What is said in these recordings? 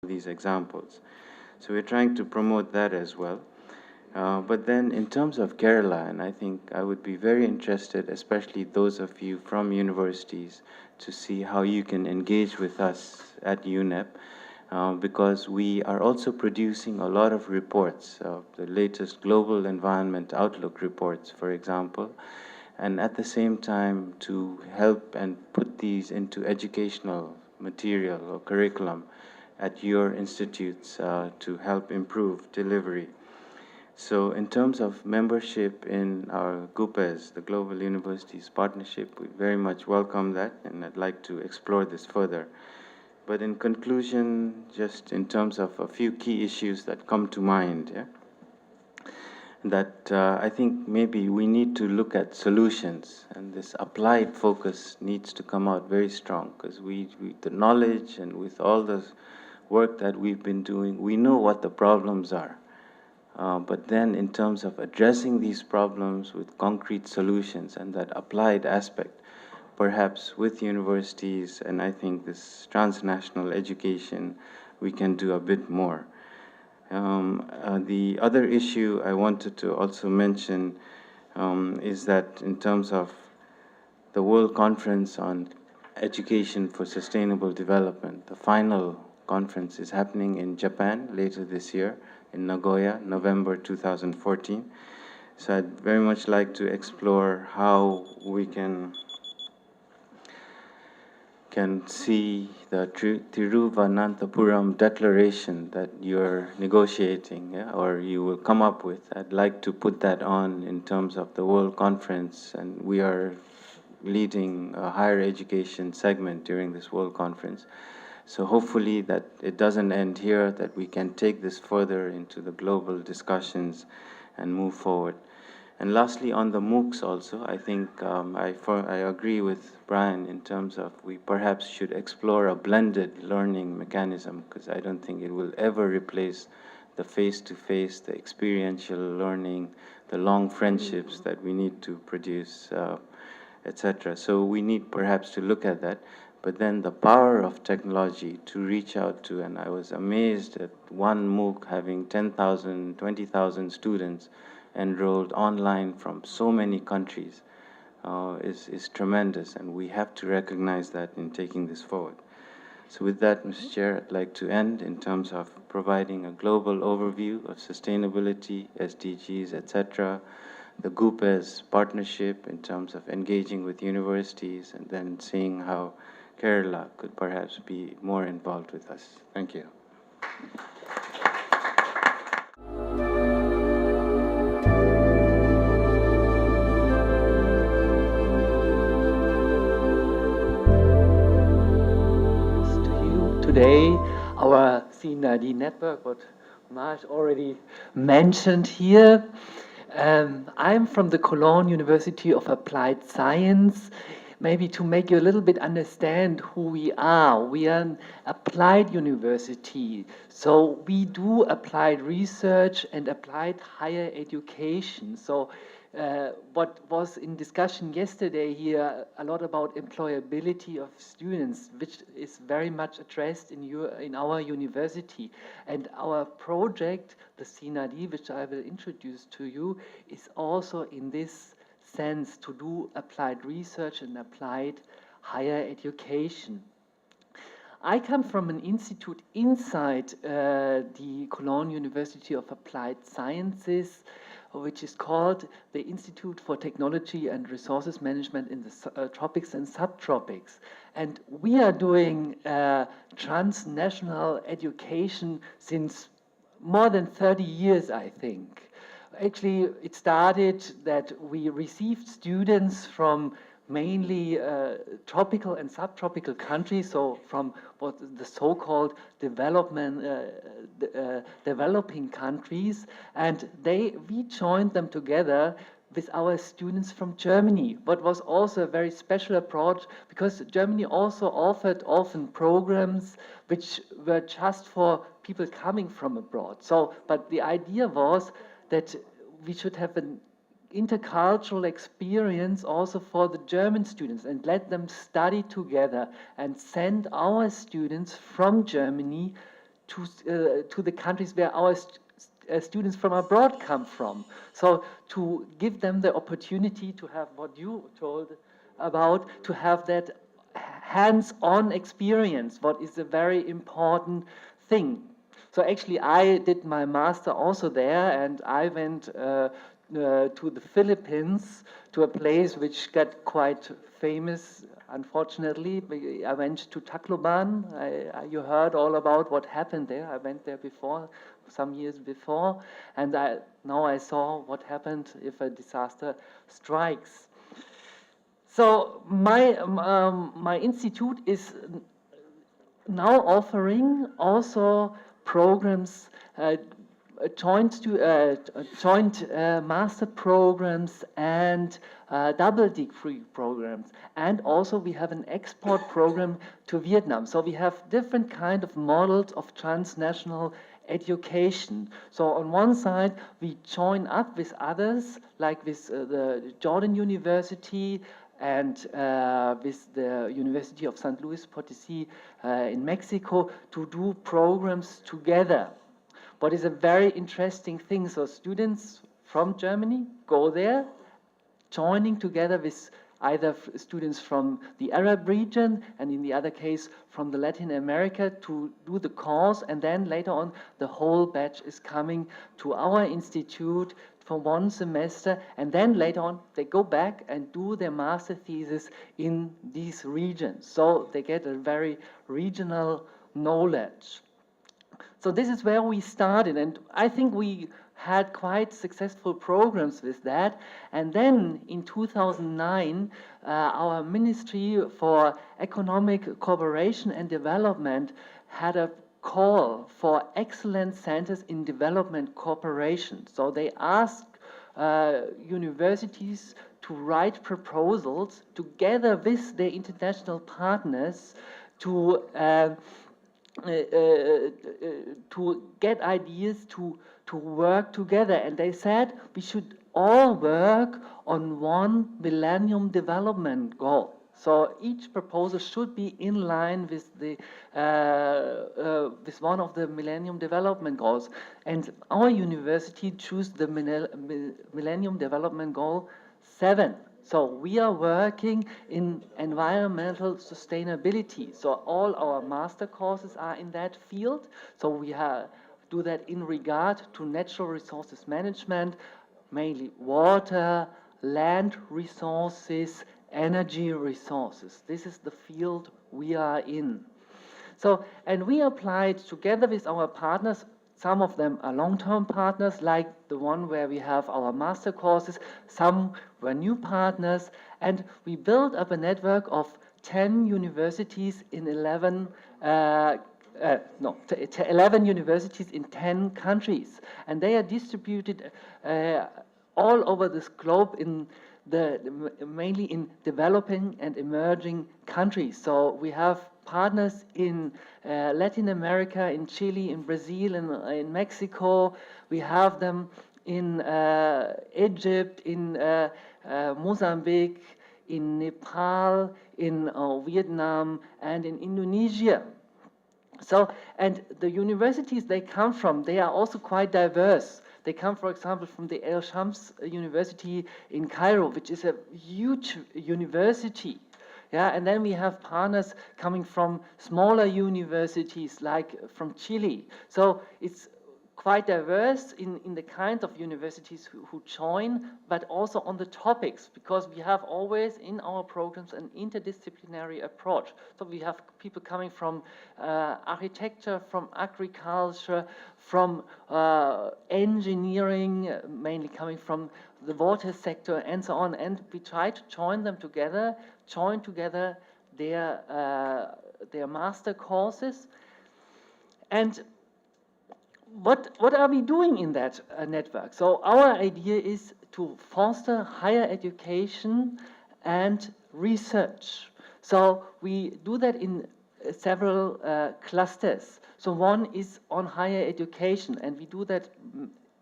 these examples. So we're trying to promote that as well. But then in terms of Kerala, and I think I would be very interested, especially those of you from universities, to see how you can engage with us at UNEP, because we are also producing a lot of reports, the latest Global Environment Outlook reports, for example, and at the same time to help and put these into educational material or curriculum at your institutes to help improve delivery. So in terms of membership in our GUPES, the Global Universities Partnership, we very much welcome that, and I'd like to explore this further. But in conclusion, just in terms of a few key issues that come to mind, yeah, that I think maybe we need to look at solutions, and this applied focus needs to come out very strong, because the knowledge and with all the work that we've been doing, we know what the problems are. But then in terms of addressing these problems with concrete solutions and that applied aspect, perhaps with universities and I think this transnational education, we can do a bit more. The other issue I wanted to also mention is that in terms of the World Conference on Education for Sustainable Development, the final conference is happening in Japan later this year in Nagoya, November 2014. So I'd very much like to explore how we can see the Thiruvananthapuram declaration that you're negotiating, yeah, or you will come up with. I'd like to put that on in terms of the World Conference, and we are leading a higher education segment during this World Conference. So hopefully that it doesn't end here, that we can take this further into the global discussions and move forward. And lastly, on the MOOCs also, I think I agree with Brian in terms of we perhaps should explore a blended learning mechanism, because I don't think it will ever replace the face-to-face, the experiential learning, the long friendships that we need to produce, etc. So we need perhaps to look at that. But then the power of technology to reach out to, and I was amazed at one MOOC having 10,000, 20,000 students enrolled online from so many countries is tremendous, and we have to recognize that in taking this forward. So with that, Mr. Chair, I'd like to end in terms of providing a global overview of sustainability, SDGs, etc., the GUPES partnership in terms of engaging with universities, and then seeing how Kerala could perhaps be more involved with us. Thank you. Today, our CNID network, what Marsh already mentioned here. I'm from the Cologne University of Applied Science. Maybe to make you a little bit understand who we are. We are an applied university. So we do applied research and applied higher education. So what was in discussion yesterday here, a lot about employability of students, which is very much addressed in our university. And our project, the CNID, which I will introduce to you, is also in this sense to do applied research and applied higher education. I come from an institute inside the Cologne University of Applied Sciences, which is called the Institute for Technology and Resources Management in the Tropics and Subtropics. And we are doing transnational education since more than 30 years, I think. Actually, it started that we received students from mainly tropical and subtropical countries, so from what the so-called developing countries, and we joined them together with our students from Germany. What was also a very special approach, because Germany also offered often programs which were just for people coming from abroad. So, but the idea was that we should have an intercultural experience also for the German students and let them study together and send our students from Germany to the countries where our students from abroad come from. So to give them the opportunity to have what you told about, to have that hands-on experience, what is a very important thing. So actually, I did my master also there, and I went to the Philippines, to a place which got quite famous, unfortunately. I went to Tacloban. You heard all about what happened there. I went there before, some years before, and now I saw what happened if a disaster strikes. So my institute is now offering also programs, joint master programs and double degree programs, and also we have an export program to Vietnam. So we have different kind of models of transnational education. So on one side we join up with others, like with the Jordan University and with the University of St. Louis Potosí in Mexico, to do programs together. What is a very interesting thing, so students from Germany go there, joining together with either students from the Arab region and in the other case from the Latin America to do the course, and then later on the whole batch is coming to our institute for one semester, and then later on they go back and do their master thesis in these regions. So they get a very regional knowledge. So this is where we started, and I think we had quite successful programs with that. And then in 2009, our Ministry for Economic Cooperation and Development had a call for excellent centers in development cooperation. So they asked universities to write proposals together with their international partners to get ideas to work together. And they said we should all work on one Millennium Development Goal. So each proposal should be in line with the with one of the Millennium Development Goals. And our university chose the Millennium Development Goal 7. So we are working in environmental sustainability. So all our master courses are in that field. So we do that in regard to natural resources management, mainly water, land resources, energy resources. This is the field we are in. So, and we applied together with our partners. Some of them are long-term partners, like the one where we have our master courses. Some were new partners, and we built up a network of 10 universities in 11 universities in 10 countries, and they are distributed all over this globe in mainly in developing and emerging countries. So we have partners in Latin America, in Chile, in Brazil, in Mexico. We have them in Egypt, in Mozambique, in Nepal, in Vietnam, and in Indonesia. So, and the universities they come from, they are also quite diverse. They come, for example, from the El Shams University in Cairo, which is a huge university. Yeah, and then we have partners coming from smaller universities, like from Chile. So it's quite diverse in the kind of universities who join, but also on the topics, because we have always in our programs an interdisciplinary approach. So we have people coming from architecture, from agriculture, from engineering, mainly coming from the water sector, and so on. And we try to join together their master courses. And what are we doing in that network? So our idea is to foster higher education and research. So we do that in several clusters. So one is on higher education, and we do that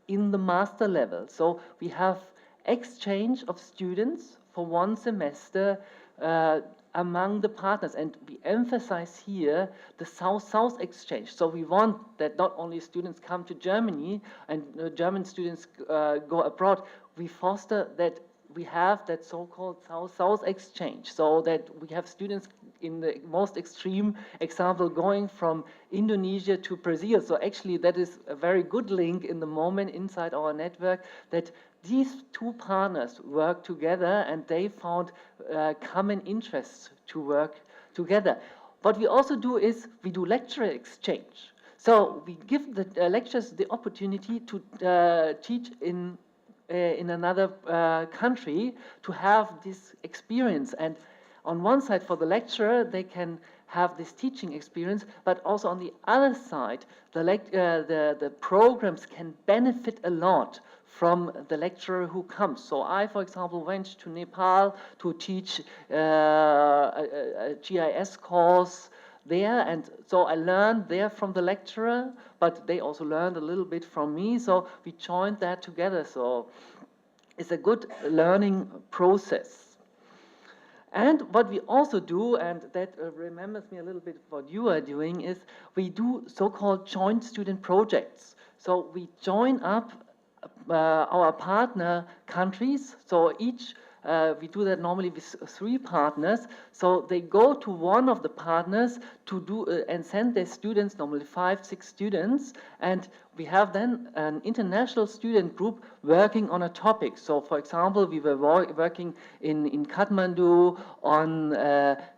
in the master level. So we have exchange of students for one semester among the partners, and we emphasize here the South-South exchange. So we want that not only students come to Germany and German students go abroad, we foster that we have that so-called South-South exchange, so that we have students in the most extreme example going from Indonesia to Brazil. So actually that is a very good link in the moment inside our network, that these two partners work together and they found common interests to work together. What we also do is we do lecture exchange. So we give the lecturers the opportunity to teach in another country, to have this experience. And on one side, for the lecturer, they can have this teaching experience, but also on the other side, the programs can benefit a lot from the lecturer who comes. So I, for example, went to Nepal to teach a GIS course there, and so I learned there from the lecturer, but they also learned a little bit from me, so we joined that together. So it's a good learning process. And what we also do, and that remembers me a little bit what you are doing, is we do so-called joint student projects. So we join up our partner countries, so each we do that normally with 3 partners. So they go to one of the partners to do and send their students, normally 5, 6 students, and we have then an international student group working on a topic. So for example, we were working in Kathmandu on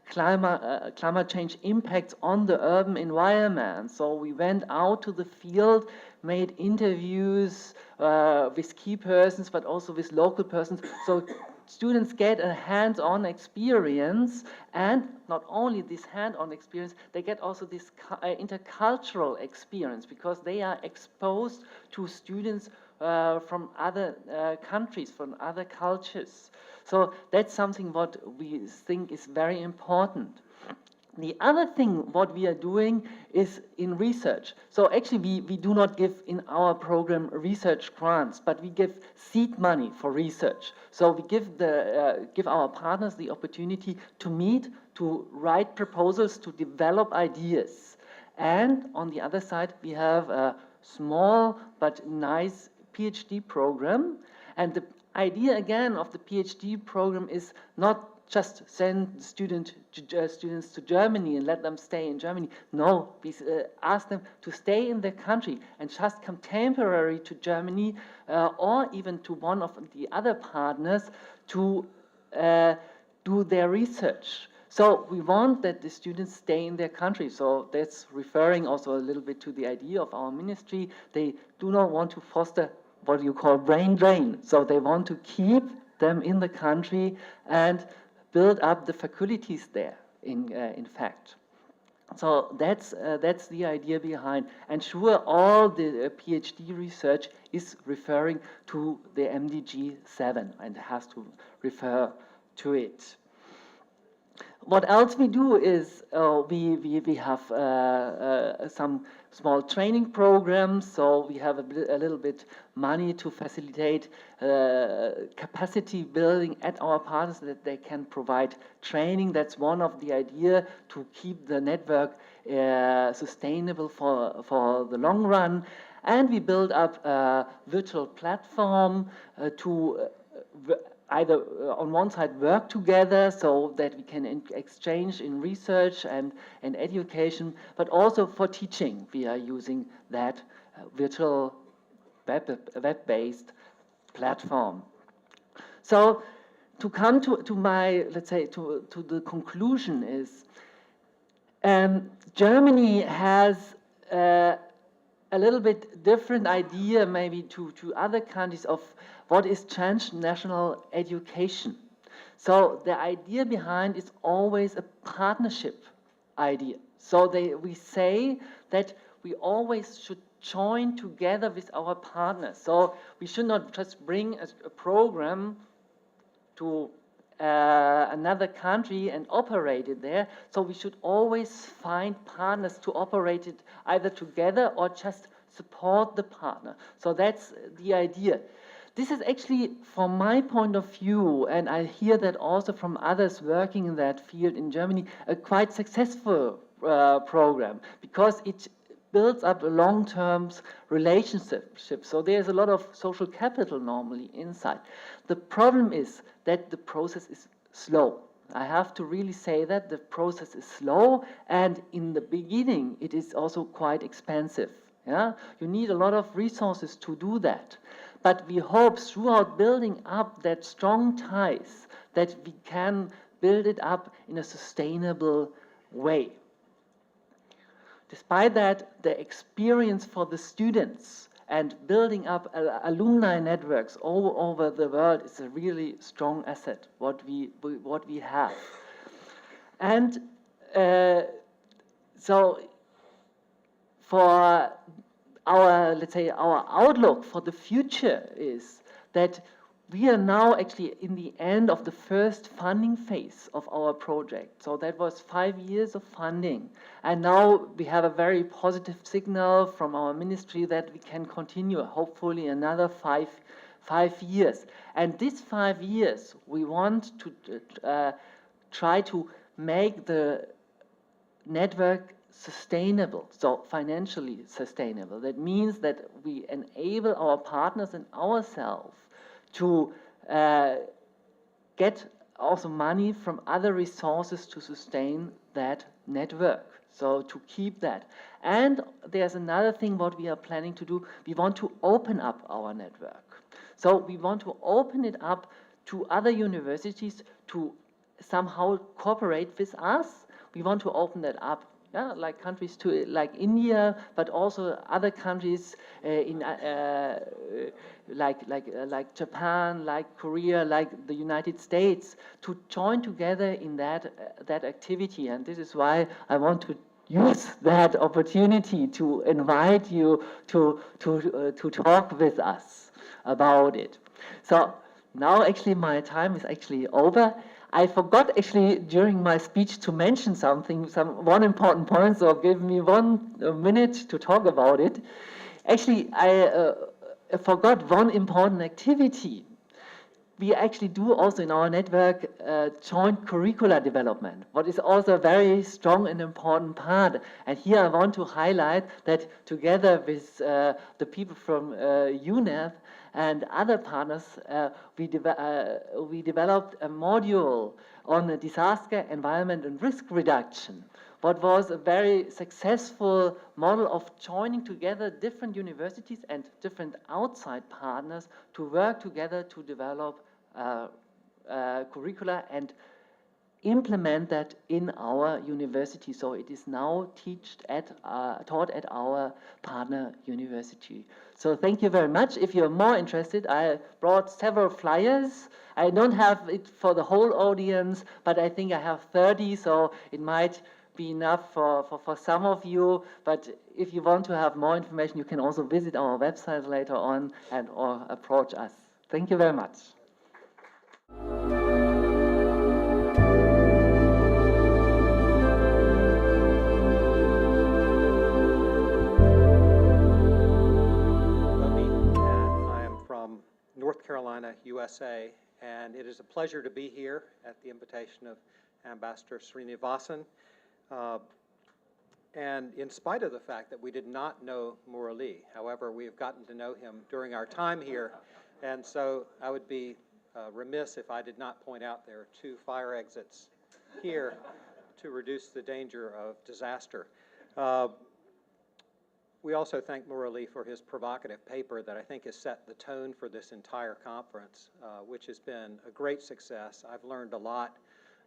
climate change impacts on the urban environment. So we went out to the field, made interviews with key persons, but also with local persons. So students get a hands-on experience, and not only this hands-on experience, they get also this intercultural experience, because they are exposed to students from other countries, from other cultures. So that's something what we think is very important. The other thing what we are doing is in research. So actually we do not give in our program research grants, but we give seed money for research. So we give our partners the opportunity to meet, to write proposals, to develop ideas. And on the other side, we have a small but nice PhD program. And the idea again of the PhD program is not just send students to Germany and let them stay in Germany. No, we ask them to stay in their country and just come temporarily to Germany or even to one of the other partners to do their research. So we want that the students stay in their country. So that's referring also a little bit to the idea of our ministry. They do not want to foster what you call brain drain. So they want to keep them in the country and build up the faculties there, in fact. So that's the idea behind. And sure, all the PhD research is referring to the MDG 7 and has to refer to it. What else we do is we have some small training programs. So we have a little bit money to facilitate capacity building at our partners, that they can provide training. That's one of the idea, to keep the network sustainable for the long run. And we build up a virtual platform to either on one side work together so that we can exchange in research and education, but also for teaching we are using that virtual web-based platform. So to come to my, let's say, to the conclusion is, Germany has a little bit different idea maybe to other countries of what is transnational education. So the idea behind is always a partnership idea. So we say that we always should join together with our partners. So we should not just bring a program to another country and operate it there. So we should always find partners to operate it either together or just support the partner. So that's the idea. This is actually, from my point of view, and I hear that also from others working in that field in Germany, a quite successful program, because it builds up a long-term relationship. So there's a lot of social capital normally inside. The problem is that the process is slow. I have to really say that the process is slow, and in the beginning it is also quite expensive. Yeah? You need a lot of resources to do that. But we hope throughout building up that strong ties that we can build it up in a sustainable way. Despite that, the experience for the students and building up alumni networks all over the world is a really strong asset, what we have. And so for our, let's say, our outlook for the future is that we are now actually in the end of the first funding phase of our project. So that was 5 years of funding. And now we have a very positive signal from our ministry that we can continue, hopefully another five years. And these 5 years, we want to try to make the network sustainable, so financially sustainable. That means that we enable our partners and ourselves to get also money from other resources to sustain that network, so to keep that. And there's another thing what we are planning to do. We want to open up our network. So we want to open it up to other universities to somehow cooperate with us. We want to open that up, yeah, like countries to like India, but also other countries like Japan, like Korea, like the United States, to join together in that activity. And this is why I want to use that opportunity to invite you to talk with us about it. So now actually my time is actually over. I forgot actually during my speech to mention one important point, so give me 1 minute to talk about it. Actually, I forgot one important activity. We actually do also in our network joint curricular development, what is also a very strong and important part. And here I want to highlight that together with the people from UNEP and other partners, we developed a module on disaster, environment and risk reduction. What was a very successful model of joining together different universities and different outside partners to work together to develop curricula and implement that in our university. So it is now taught at our partner university. So thank you very much. If you're more interested, I brought several flyers. I don't have it for the whole audience, but I think I have 30, so it might be enough for some of you. But if you want to have more information, you can also visit our website later on and or approach us. Thank you very much. North Carolina, USA, and it is a pleasure to be here at the invitation of Ambassador Srinivasan. And in spite of the fact that we did not know Murali, however, we have gotten to know him during our time here, and so I would be remiss if I did not point out there are 2 fire exits here to reduce the danger of disaster. We also thank Murali for his provocative paper that I think has set the tone for this entire conference, which has been a great success. I've learned a lot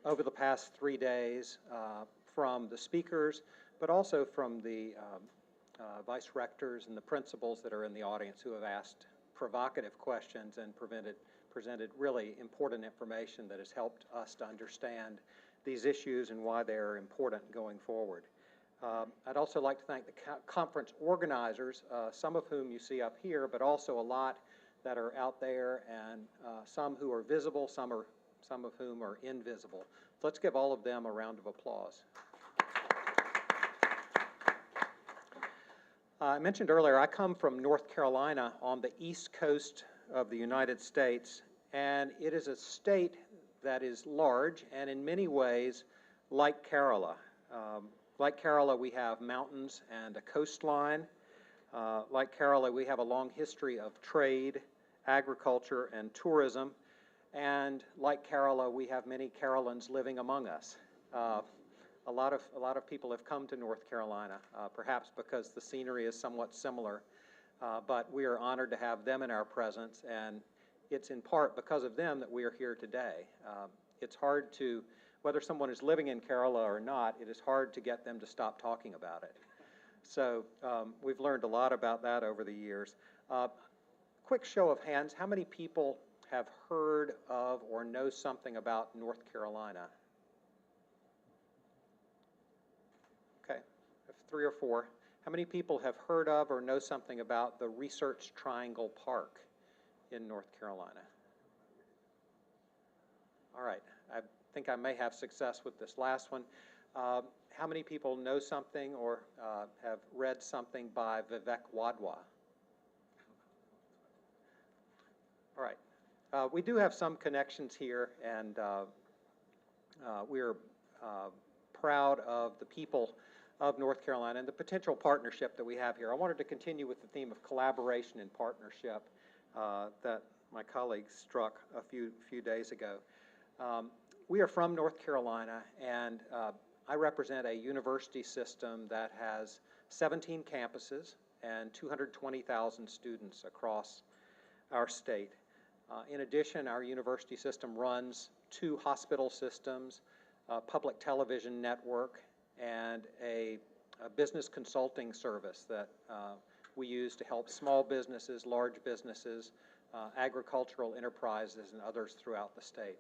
over the past 3 days from the speakers, but also from the vice rectors and the principals that are in the audience who have asked provocative questions and presented really important information that has helped us to understand these issues and why they are important going forward. I'd also like to thank the conference organizers, some of whom you see up here, but also a lot that are out there, and some who are visible, some of whom are invisible. So let's give all of them a round of applause. I mentioned earlier, I come from North Carolina on the east coast, of the United States, and it is a state that is large and in many ways like Kerala. Like Kerala, we have mountains and a coastline. Like Kerala, we have a long history of trade, agriculture, and tourism. And like Kerala, we have many Keralans living among us. A lot of people have come to North Carolina, perhaps because the scenery is somewhat similar, but we are honored to have them in our presence, and it's in part because of them that we are here today. It's hard to, whether someone is living in Kerala or not, it is hard to get them to stop talking about it. So we've learned a lot about that over the years. Quick show of hands, how many people have heard of or know something about North Carolina? Okay, 3 or 4. How many people have heard of or know something about the Research Triangle Park in North Carolina? All right, I think I may have success with this last one. How many people know something or have read something by Vivek Wadhwa? All right, we do have some connections here, and we're proud of the people of North Carolina and the potential partnership that we have here. I wanted to continue with the theme of collaboration and partnership that my colleagues struck a few days ago. We are from North Carolina, and I represent a university system that has 17 campuses and 220,000 students across our state. In addition, our university system runs 2 hospital systems, a public television network, and a business consulting service that we use to help small businesses, large businesses, agricultural enterprises, and others throughout the state.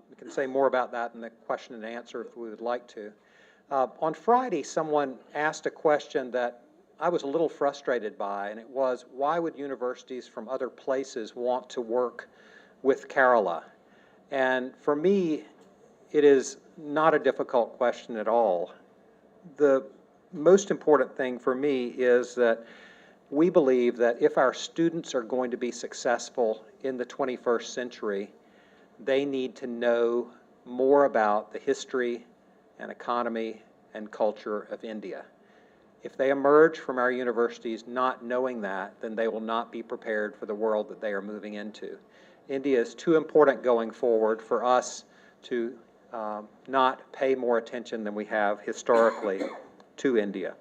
We can say more about that in the question and answer if we would like to. On Friday, someone asked a question that I was a little frustrated by, and it was, why would universities from other places want to work with Kerala? And for me, it is not a difficult question at all. The most important thing for me is that we believe that if our students are going to be successful in the 21st century, they need to know more about the history and economy and culture of India. If they emerge from our universities not knowing that, then they will not be prepared for the world that they are moving into. India is too important going forward for us to not pay more attention than we have historically to India.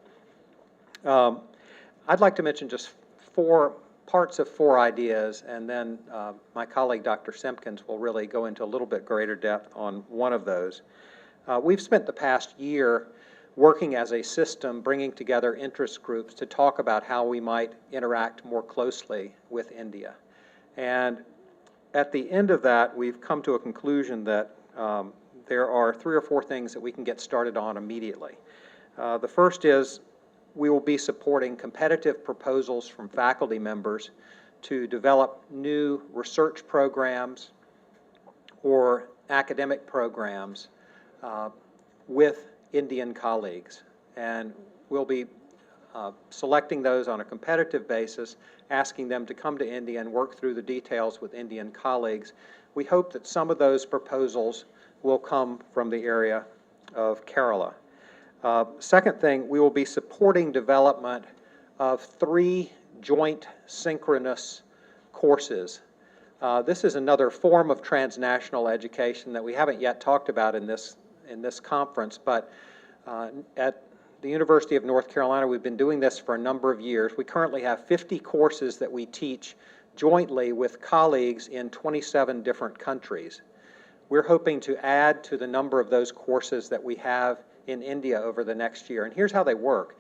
I'd like to mention just 4 parts of 4 ideas, and then my colleague Dr. Simpkins will really go into a little bit greater depth on one of those. We've spent the past year working as a system, bringing together interest groups to talk about how we might interact more closely with India. And at the end of that, we've come to a conclusion that there are 3 or 4 things that we can get started on immediately. The first is we will be supporting competitive proposals from faculty members to develop new research programs or academic programs with Indian colleagues. And we'll be selecting those on a competitive basis, asking them to come to India and work through the details with Indian colleagues. We hope that some of those proposals will come from the area of Kerala. Second thing, we will be supporting development of 3 joint synchronous courses. This is another form of transnational education that we haven't yet talked about in this conference, but at the University of North Carolina, we've been doing this for a number of years. We currently have 50 courses that we teach jointly with colleagues in 27 different countries. We're hoping to add to the number of those courses that we have in India over the next year. And here's how they work.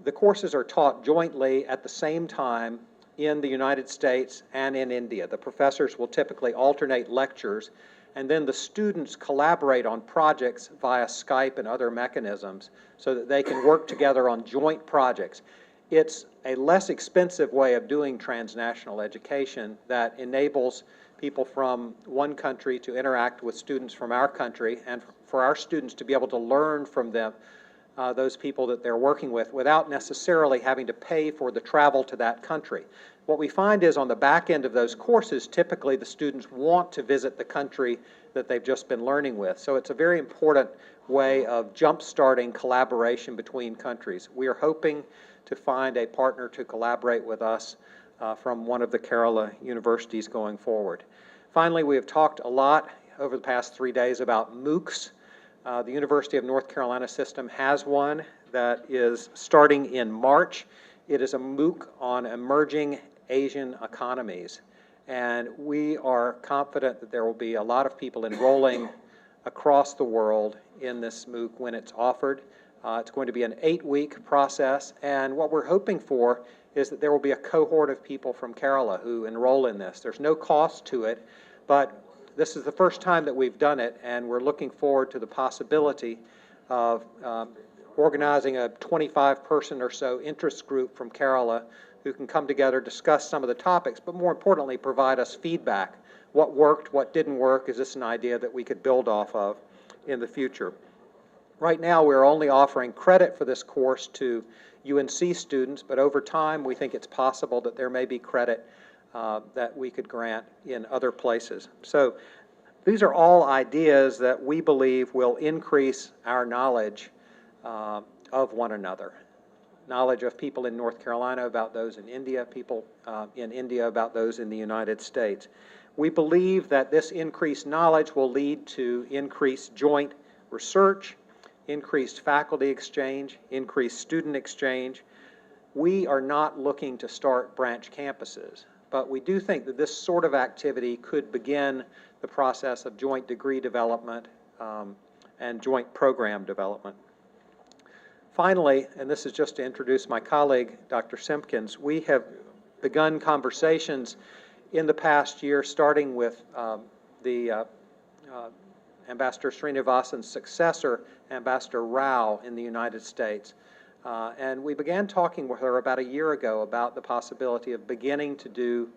The courses are taught jointly at the same time in the United States and in India. The professors will typically alternate lectures, and then the students collaborate on projects via Skype and other mechanisms so that they can work together on joint projects. It's a less expensive way of doing transnational education that enables people from one country to interact with students from our country, and for our students to be able to learn from them those people that they're working with without necessarily having to pay for the travel to that country. What we find is on the back end of those courses, typically the students want to visit the country that they've just been learning with. So it's a very important way of jump-starting collaboration between countries. We are hoping to find a partner to collaborate with us from one of the Kerala universities going forward. Finally, we have talked a lot over the past 3 days about MOOCs. The University of North Carolina system has one that is starting in March. It is a MOOC on emerging Asian economies. And we are confident that there will be a lot of people enrolling across the world in this MOOC when it's offered. It's going to be an 8-week process, and what we're hoping for is that there will be a cohort of people from Kerala who enroll in this. There's no cost to it, but this is the first time that we've done it, and we're looking forward to the possibility of organizing a 25-person or so interest group from Kerala who can come together, discuss some of the topics, but more importantly, provide us feedback. What worked, what didn't work, is this an idea that we could build off of in the future? Right now, we're only offering credit for this course to UNC students, but over time, we think it's possible that there may be credit that we could grant in other places. So these are all ideas that we believe will increase our knowledge of one another. Knowledge of people in North Carolina about those in India, people in India about those in the United States. We believe that this increased knowledge will lead to increased joint research, increased faculty exchange, increased student exchange. We are not looking to start branch campuses, but we do think that this sort of activity could begin the process of joint degree development and joint program development. Finally, and this is just to introduce my colleague, Dr. Simpkins, we have begun conversations in the past year, starting with Ambassador Srinivasan's successor, Ambassador Rao in the United States. And we began talking with her about a year ago about the possibility of beginning to do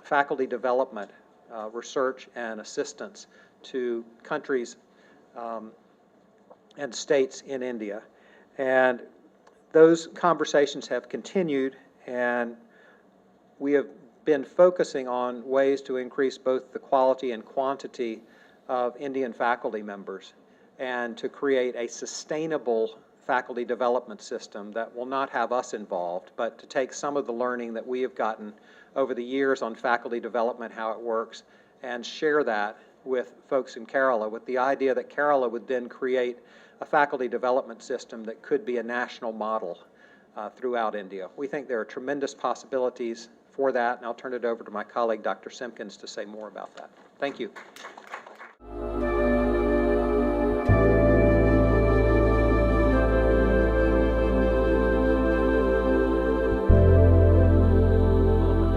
faculty development, research and assistance to countries and states in India. And those conversations have continued, and we have been focusing on ways to increase both the quality and quantity of Indian faculty members and to create a sustainable faculty development system that will not have us involved, but to take some of the learning that we have gotten over the years on faculty development, how it works, and share that with folks in Kerala, with the idea that Kerala would then create a faculty development system that could be a national model throughout India. We think there are tremendous possibilities for that, and I'll turn it over to my colleague, Dr. Simpkins, to say more about that. Thank you.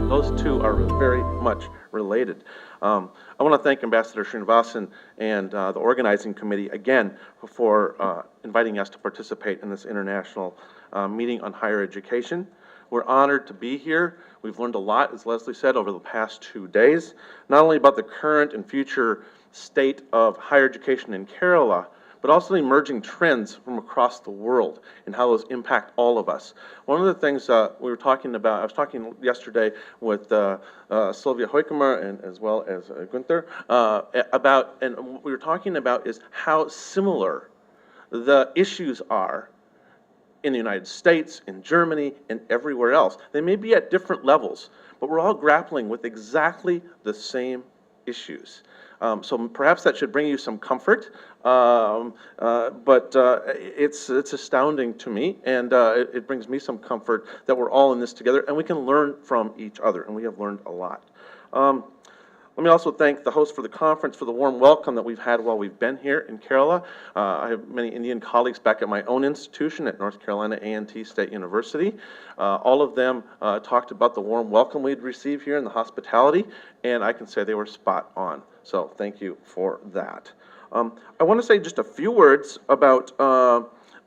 Those two are very much related. I want to thank Ambassador Srinivasan and the organizing committee again for inviting us to participate in this international meeting on higher education. We're honored to be here. We've learned a lot, as Leslie said, over the past 2 days, not only about the current and future state of higher education in Kerala, but also the emerging trends from across the world and how those impact all of us. One of the things we were talking about, I was talking yesterday with Sylvia Hoykemer and as well as Gunther about, and what we were talking about is how similar the issues are in the United States, in Germany, and everywhere else. They may be at different levels, but we're all grappling with exactly the same issues. So perhaps that should bring you some comfort, but it's astounding to me, and it brings me some comfort that we're all in this together, and we can learn from each other, and we have learned a lot. Let me also thank the host for the conference for the warm welcome that we've had while we've been here in Kerala. I have many Indian colleagues back at my own institution at North Carolina A&T State University. All of them talked about the warm welcome we'd received here and the hospitality, and I can say they were spot on. So thank you for that. I want to say just a few words about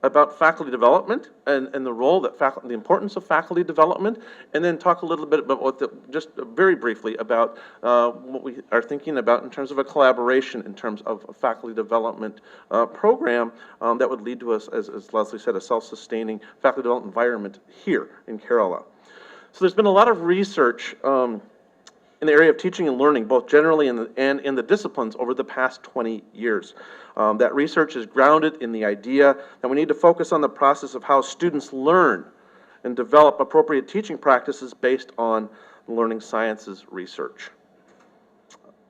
about faculty development and the role that the importance of faculty development, and then talk a little bit about just very briefly about what we are thinking about in terms of a collaboration in terms of a faculty development program that would lead to us, as Leslie said, a self-sustaining faculty development environment here in Kerala. So there's been a lot of research in the area of teaching and learning, both generally and in the disciplines over the past 20 years. That research is grounded in the idea that we need to focus on the process of how students learn and develop appropriate teaching practices based on learning sciences research.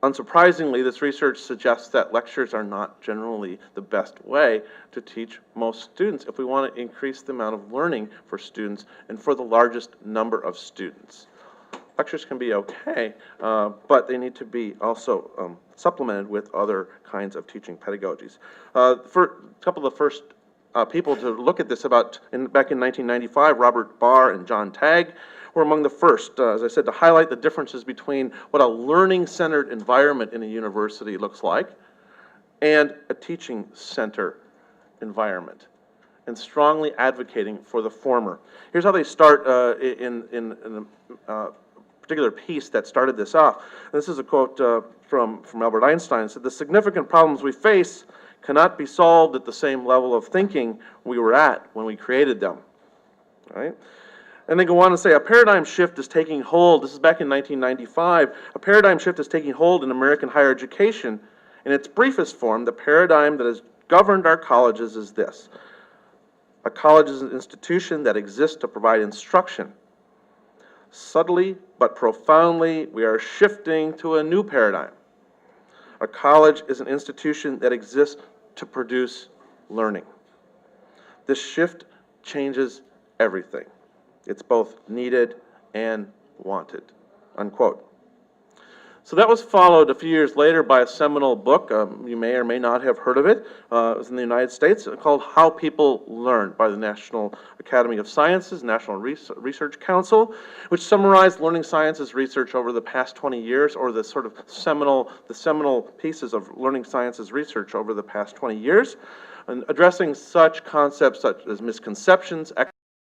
Unsurprisingly, this research suggests that lectures are not generally the best way to teach most students if we want to increase the amount of learning for students and for the largest number of students. Lectures can be okay, but they need to be also supplemented with other kinds of teaching pedagogies. For a couple of the first people to look at this back in 1995, Robert Barr and John Tagg were among the first, as I said, to highlight the differences between what a learning-centered environment in a university looks like and a teaching center environment, and strongly advocating for the former. Here's how they start in a particular piece that started this off. And this is a quote from Albert Einstein. It said, "The significant problems we face cannot be solved at the same level of thinking we were at when we created them." Right? And they go on and say, a paradigm shift is taking hold. This is back in 1995. A paradigm shift is taking hold in American higher education. In its briefest form, the paradigm that has governed our colleges is this: a college is an institution that exists to provide instruction. Subtly but profoundly, we are shifting to a new paradigm. A college is an institution that exists to produce learning. This shift changes everything. It's both needed and wanted," unquote. So that was followed a few years later by a seminal book. You may or may not have heard of it. It was in the United States, called How People Learn by the National Academy of Sciences, National Research Council, which summarized learning sciences research over the past 20 years, or the sort of seminal pieces of learning sciences research over the past 20 years, and addressing such concepts such as misconceptions,